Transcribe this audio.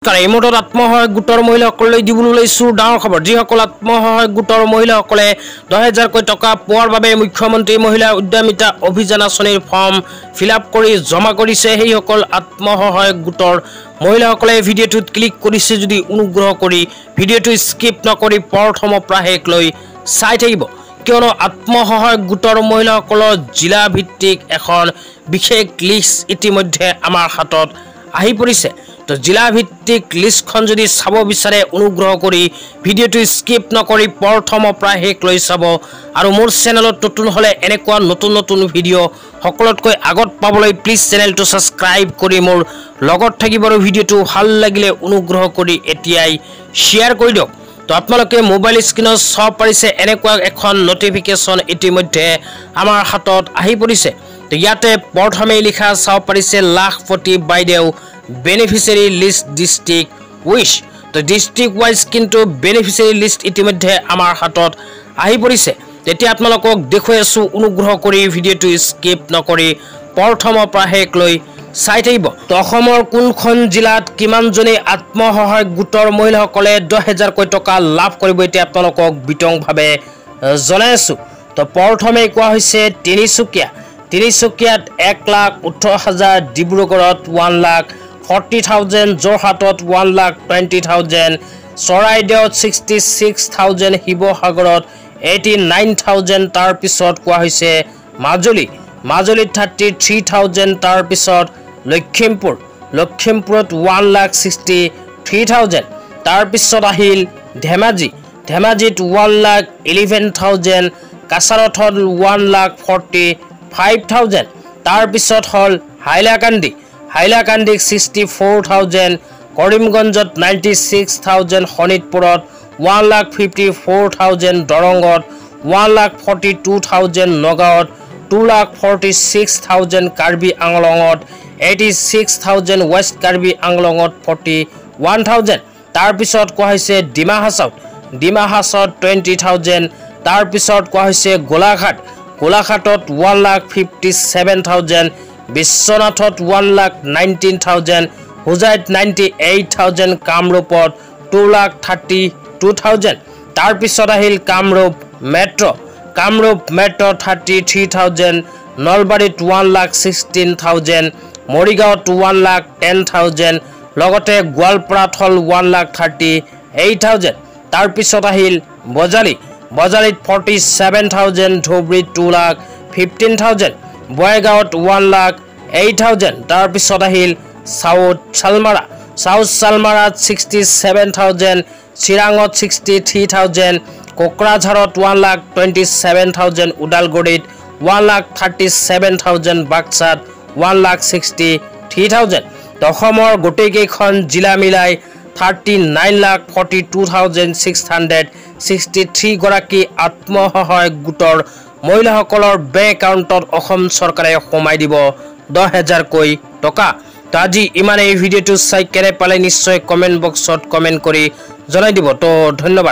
এই মুহূৰ্তত আত্মসহায়ক গোটৰ মহিলাসকললৈ দিবলৈ লৈছো ডাঙৰ খবৰ। যিসকল আত্মসহায়ক গোটৰ মহিলাসকলে 10,000কৈ টকা পোৱাৰ বাবে মুখ্যমন্ত্ৰী মহিলা উদ্যমিতা অভিযান আঁচনিৰ ফৰ্ম ফিলআপ কৰি জমা কৰিছে, সেইসকল আত্মসহায়ক গোটৰ মহিলাসকলে ভিডিঅ'টোত ক্লিক কৰিছে যদি অনুগ্ৰহ কৰি ভিডিঅ'টো স্কিপ নকৰি প্ৰথমৰ পৰা শেষলৈ চাই থাকিব, কিয়নো আত্মসহায়ক গোটৰ মহিলাসকলৰ জিলা ভিত্তিক এখন বিশেষ লিষ্ট ইতিমধ্যে আমাৰ হাতত আহি পৰিছে। তো জিলা ভিত্তিক লিষ্টখন যদি চাব বিচাৰে অনুগ্ৰহ কৰি ভিডিঅ'টো স্কিপ নকৰি প্ৰথমৰ পৰা শেষলৈ চাব, আৰু মোৰ চেনেলত নতুন হ'লে এনেকুৱা নতুন নতুন ভিডিঅ' সকলোতকৈ আগত পাবলৈ প্লিজ চেনেলটো ছাবস্ক্ৰাইব কৰি মোৰ লগত থাকিব, আৰু ভিডিঅ'টো ভাল লাগিলে অনুগ্ৰহ কৰি এতিয়াই শ্বেয়াৰ কৰি দিয়ক। তো আপোনালোকে মোবাইল স্ক্ৰীনত চাব পাৰিছে এনেকুৱা এখন নটিফিকেশ্যন ইতিমধ্যে আমাৰ হাতত আহি পৰিছে। তো ইয়াতে প্ৰথমেই লিখা চাব পাৰিছে লাখপতি বাইদেউ বেনিফিচিয়াৰী লিষ্ট ডিষ্ট্ৰিক্ট উইচ। তো ডিষ্ট্ৰিক্ট ৱাইজ কিন্তু বেনিফিচিয়াৰী লিষ্ট ইতিমধ্যে আমাৰ হাতত আহি পৰিছে। তেতিয়া আপোনালোকক দেখুৱাই আছোঁ, অনুগ্ৰহ কৰি ভিডিঅ'টো স্কিপ নকৰি প্ৰথমৰ পৰা শেষলৈ চাই থাকিব। তো অসমৰ কোনখন জিলাত কিমানজনী আত্মসহায়ক গোটৰ মহিলাসকলে 10,000কৈ টকা লাভ কৰিব এতিয়া আপোনালোকক বিতংভাৱে জনাই আছোঁ। তো প্ৰথমে কোৱা হৈছে তিনিচুকীয়াত 1,18,000, ডিব্ৰুগড়ত 1,40,000, যোৰহাটত 1,20,000, চৰাইদেউত 66,000, শিৱসাগৰত 89,000, তাৰপিছত কোৱা হৈছে মাজুলীত 33,000, তাৰপিছত লখিমপুৰত 1,63,000, তাৰপিছত আহিল ধেমাজিত 1,11,000, কাছাৰথত 1,45,000, তাৰপিছত হ'ল হাইলাকান্দি 64,000, কৰিমগঞ্জত 96,000, শোণিতপুৰত 1,54,000, দৰঙত 1,42,000, নগাঁৱত 2,46,000, কাৰ্বি আংলঙত 86,000, ৱেষ্ট কাৰ্বি আংলঙত 41,000, তাৰপিছত কোৱা হৈছে ডিমাহাছাওত 20,000, তাৰপিছত কোৱা হৈছে গোলাঘাটত 1,57,000, বিশ্বনাথত 1,19,000, হোজাইত 98,000, কামৰূপত 2,32,000, তাৰপিছত আহিল কামৰূপ মেট্ৰ 33,000, নলবাৰীত 1,16,000, মৰিগাঁৱত 1,10,000, লগতে গোৱালপাৰাত হ'ল 1,38,000, তাৰপিছত আহিল বজালীত 47,000, ধুবুৰীত 2,15,000, বঙাইগাঁৱত 1,08,000, তাৰপিছত আহিল চাউথ চালমাৰাত 67,000, চিৰাঙত 63,000, কোকৰাঝাৰত 1,27,000, ওদালগুৰিত 1,37,000, বাক্সাত 1,63,000। অসমৰ গোটেইকেইখন জিলা মিলাই 39,42,663 গৰাকী আত্মসহায়ক গোটৰ মহিলাসকলৰ বেংক একাউণ্টত অসম চৰকাৰে সোমাই দিব 10,000কৈ টকা। তো আজি ইমানেই। ভিডিঅ'টো চাই কেনে পালে নিশ্চয় কমেণ্ট বক্সত কমেণ্ট কৰি জনাই দিব। তো ধন্যবাদ।